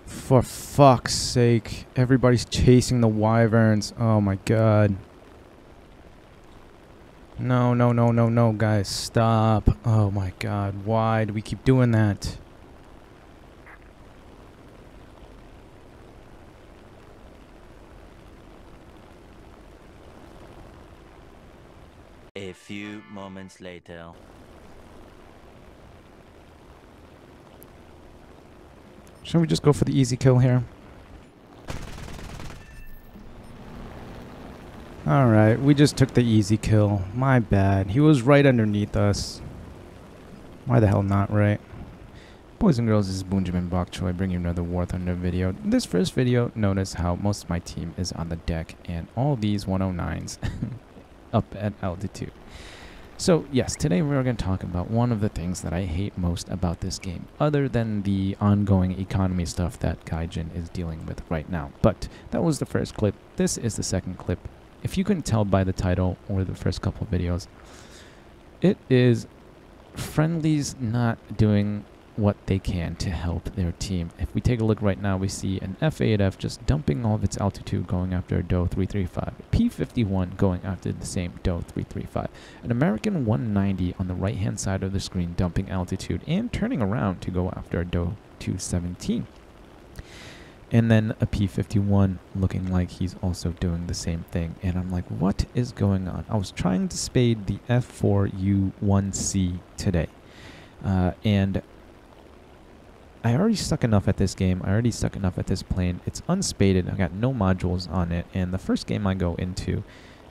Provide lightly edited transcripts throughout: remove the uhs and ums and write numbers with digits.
For fuck's sake. Everybody's chasing the wyverns. Oh my god. No, no, no, no, no, guys. Stop. Oh my god. Why do we keep doing that? A few moments later. Shouldn't we just go for the easy kill here? Alright, we just took the easy kill. My bad. He was right underneath us. Why the hell not, right? Boys and girls, this is Benjamin Bok Choi bringing you another War Thunder video. In this first video, notice how most of my team is on the deck and all these 109s up at altitude. So yes, today we're going to talk about one of the things that I hate most about this game, other than the ongoing economy stuff that Gaijin is dealing with right now. But that was the first clip. This is the second clip. If you couldn't tell by the title or the first couple of videos, it is friendlies not doing what they can to help their team. If we take a look right now, we see an F8F just dumping all of its altitude going after a DOE 335, P51 going after the same DOE 335, an American 190 on the right hand side of the screen dumping altitude and turning around to go after a DOE 217. And then a P51 looking like he's also doing the same thing. And I'm like, what is going on? I was trying to spade the F4U1C today. And I already suck enough at this game. I already suck enough at this plane. It's unspaded. I got no modules on it. And the first game I go into,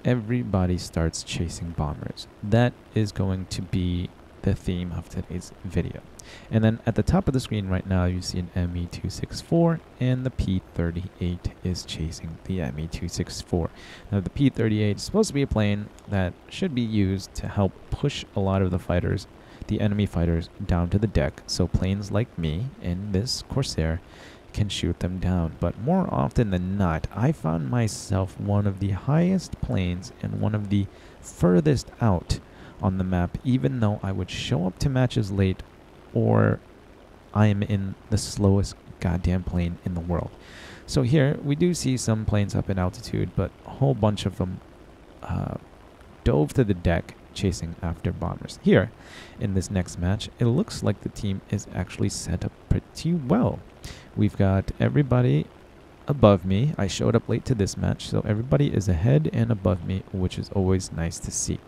everybody starts chasing bombers. That is going to be the theme of today's video. And then at the top of the screen right now, you see an ME264, and the P38 is chasing the ME264. Now, the P38 is supposed to be a plane that should be used to help push a lot of the fighters, the enemy fighters, down to the deck, so planes like me in this Corsair can shoot them down. But more often than not, I found myself one of the highest planes and one of the furthest out on the map, even though I would show up to matches late or I am in the slowest goddamn plane in the world. So here we do see some planes up in altitude, but a whole bunch of them dove to the deck chasing after bombers. Here in this next match, it looks like the team is actually set up pretty well. We've got everybody above me. I showed up late to this match, so everybody is ahead and above me, which is always nice to see.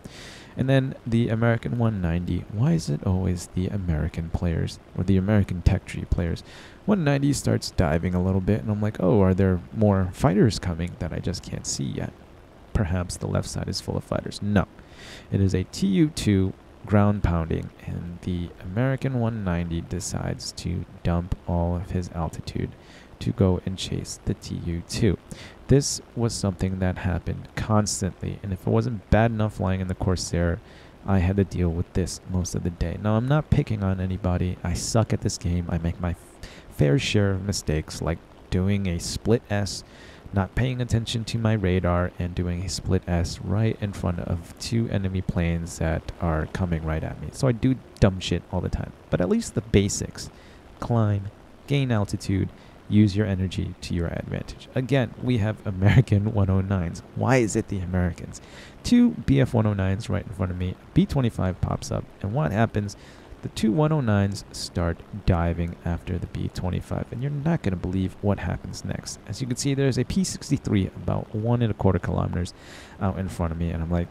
And then the American 190. Why is it always the American players or the American tech tree players? 190 starts diving a little bit, and I'm like, oh, are there more fighters coming that I just can't see yet? Perhaps the left side is full of fighters. No. It is a TU2 ground pounding, and the American 190 decides to dump all of his altitude to go and chase the TU2. This was something that happened constantly, and if it wasn't bad enough flying in the Corsair, I had to deal with this most of the day. Now, I'm not picking on anybody. I suck at this game. I make my fair share of mistakes, like doing a split S, not paying attention to my radar, and doing a split S right in front of two enemy planes that are coming right at me. So I do dumb shit all the time. But at least the basics: climb, gain altitude, use your energy to your advantage. Again, we have American 109s. Why is it the Americans? Two BF 109s right in front of me. B25 pops up, and what happens? The two 109s start diving after the B25, and you're not going to believe what happens next. As you can see, there's a P63 about 1.25 kilometers out in front of me, and I'm like,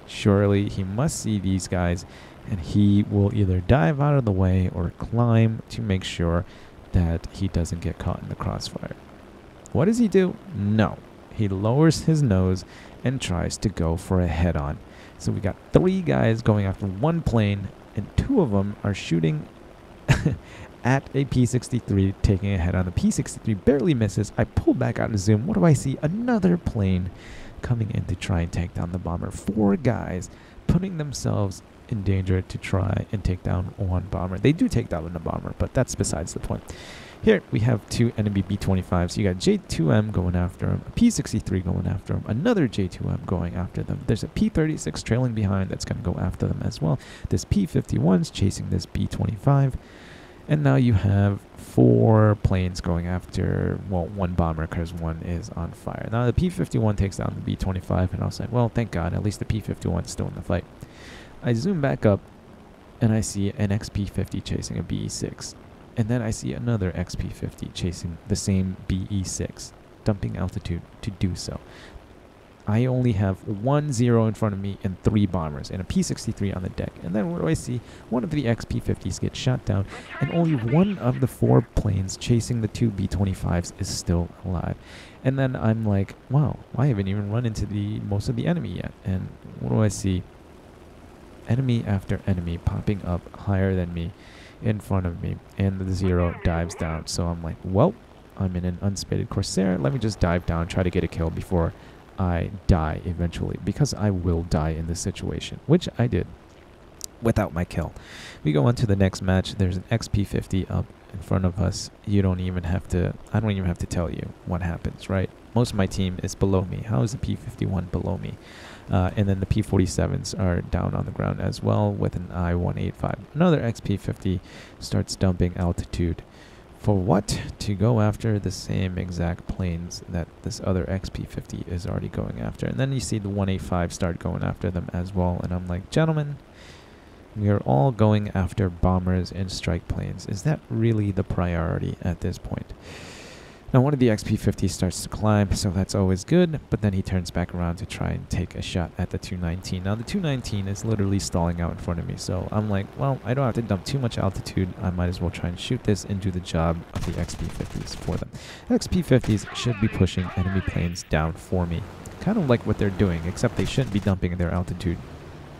surely he must see these guys, and he will either dive out of the way or climb to make sure that he doesn't get caught in the crossfire. What does he do? No. He lowers his nose and tries to go for a head-on. So we got three guys going after one plane, and two of them are shooting at a P63, taking a head on. The P63 barely misses. I pull back out of zoom. What do I see? Another plane coming in to try and take down the bomber. Four guys putting themselves in danger to try and take down one bomber. They do take down the bomber, but that's besides the point. Here we have two enemy B-25s. You got J2M going after him, a P-63 going after him, another J2M going after them. There's a P-36 trailing behind that's going to go after them as well. This P-51's chasing this B-25. And now you have 4 planes going after, well, 1 bomber because 1 is on fire. Now the P-51 takes down the B-25, and I was like, well, thank God, at least the P-51 is still in the fight. I zoom back up, and I see an XP-50 chasing a BE-6. And then I see another XP-50 chasing the same BE-6, dumping altitude to do so. I only have 1 0 in front of me and 3 bombers and a P-63 on the deck. And then what do I see? One of the XP-50s gets shot down, and only 1 of the 4 planes chasing the 2 B-25s is still alive. And then I'm like, wow, I haven't even run into most of the enemy yet. And what do I see? Enemy after enemy popping up higher than me in front of me, and the 0 dives down. So I'm like, well, I'm in an unspaded Corsair. Let me just dive down, try to get a kill before I die eventually, because I will die in this situation, which I did without my kill. We go on to the next match. There's an XP-50 up in front of us. I don't even have to tell you what happens, right? Most of my team is below me. How is the P-51 below me? And then the P-47s are down on the ground as well with an I-185. Another XP-50 starts dumping altitude. For what? To go after the same exact planes that this other XP-50 is already going after. And then you see the 185 start going after them as well. And I'm like, gentlemen, we are all going after bombers and strike planes. Is that really the priority at this point? Now, one of the XP-50s starts to climb, so that's always good, but then he turns back around to try and take a shot at the 219. Now, the 219 is literally stalling out in front of me, so I'm like, well, I don't have to dump too much altitude. I might as well try and shoot this and do the job of the XP-50s for them. XP-50s should be pushing enemy planes down for me, kind of like what they're doing, except they shouldn't be dumping their altitude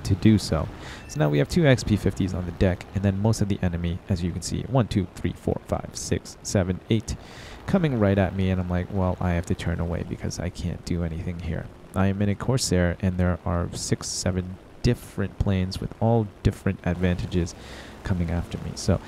to do so. So now we have 2 XP-50s on the deck, and then most of the enemy, as you can see, 1, 2, 3, 4, 5, 6, 7, 8, coming right at me, and I'm like, well, I have to turn away because I can't do anything here. I am in a Corsair, and there are 6, 7 different planes with all different advantages coming after me. So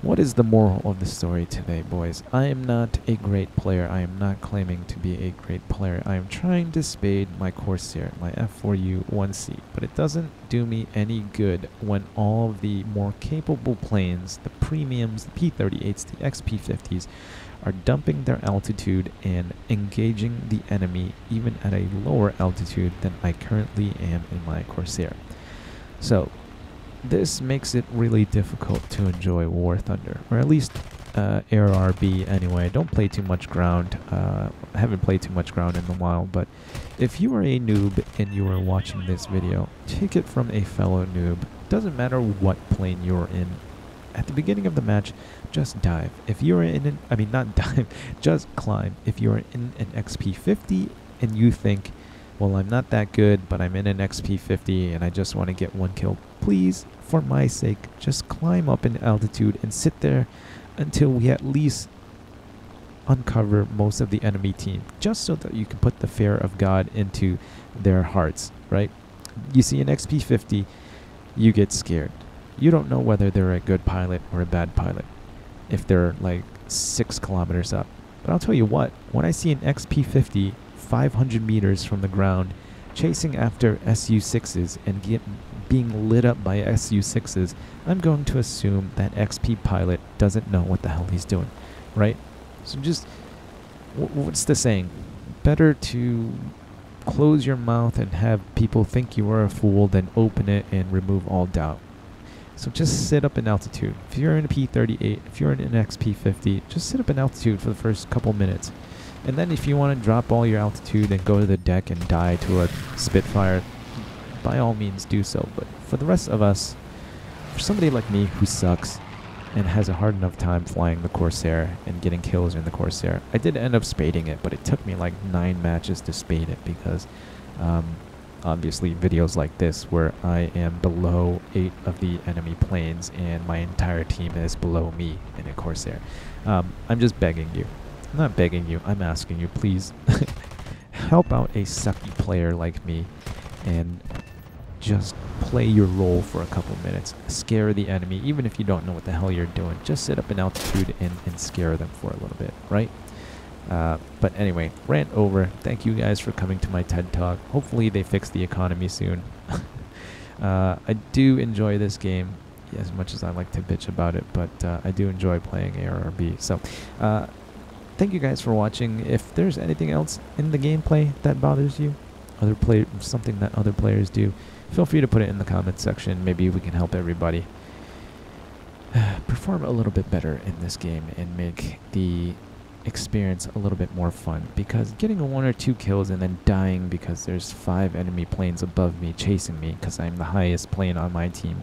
what is the moral of the story today, boys? I am not a great player. I am not claiming to be a great player. I am trying to spade my Corsair, my F4U 1C, but it doesn't do me any good when all of the more capable planes, the premiums, the P-38s, the XP-50s, are dumping their altitude and engaging the enemy even at a lower altitude than I currently am in my Corsair. So this makes it really difficult to enjoy War Thunder, or at least ARB anyway. Don't play too much ground. I haven't played too much ground in a while, but if you are a noob and you are watching this video, take it from a fellow noob. Doesn't matter what plane you're in. At the beginning of the match, just dive. If you're in not dive, just climb. If you're in an XP-50 and you think, well, I'm not that good, but I'm in an XP-50 and I just want to get 1 kill, please, for my sake, just climb up in altitude and sit there until we at least uncover most of the enemy team, just so that you can put the fear of God into their hearts, right? You see an XP-50, you get scared. You don't know whether they're a good pilot or a bad pilot if they're like 6 kilometers up. But I'll tell you what, when I see an XP-50 500 meters from the ground chasing after Su-6s and being lit up by Su-6s, I'm going to assume that XP pilot doesn't know what the hell he's doing, right? So just, what's the saying? Better to close your mouth and have people think you are a fool than open it and remove all doubt. So just sit up in altitude. If you're in a P-38, if you're in an XP-50, just sit up in altitude for the first couple minutes. And then if you want to drop all your altitude and go to the deck and die to a Spitfire, by all means do so. But for the rest of us, for somebody like me who sucks and has a hard enough time flying the Corsair and getting kills in the Corsair, I did end up spading it, but it took me like 9 matches to spade it because obviously videos like this where I am below 8 of the enemy planes and my entire team is below me in a Corsair. I'm just begging you. I'm not begging you, I'm asking you, please help out a sucky player like me and just play your role for a couple minutes. Scare the enemy, even if you don't know what the hell you're doing. Just sit up in altitude and scare them for a little bit, right? But anyway, rant over. Thank you guys for coming to my TED Talk. Hopefully they fix the economy soon. I do enjoy this game. as much as I like to bitch about it, but I do enjoy playing ARRB. So, thank you guys for watching. If there's anything else in the gameplay that bothers you, something that other players do, feel free to put it in the comments section. Maybe we can help everybody perform a little bit better in this game and make the experience a little bit more fun, because getting 1 or 2 kills and then dying because there's 5 enemy planes above me chasing me because I'm the highest plane on my team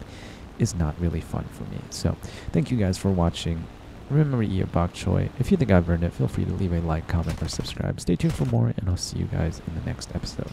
is not really fun for me. So thank you guys for watching. Remember to eat bok choy. If you think I've earned it, feel free to leave a like, comment, or subscribe. Stay tuned for more, and I'll see you guys in the next episode.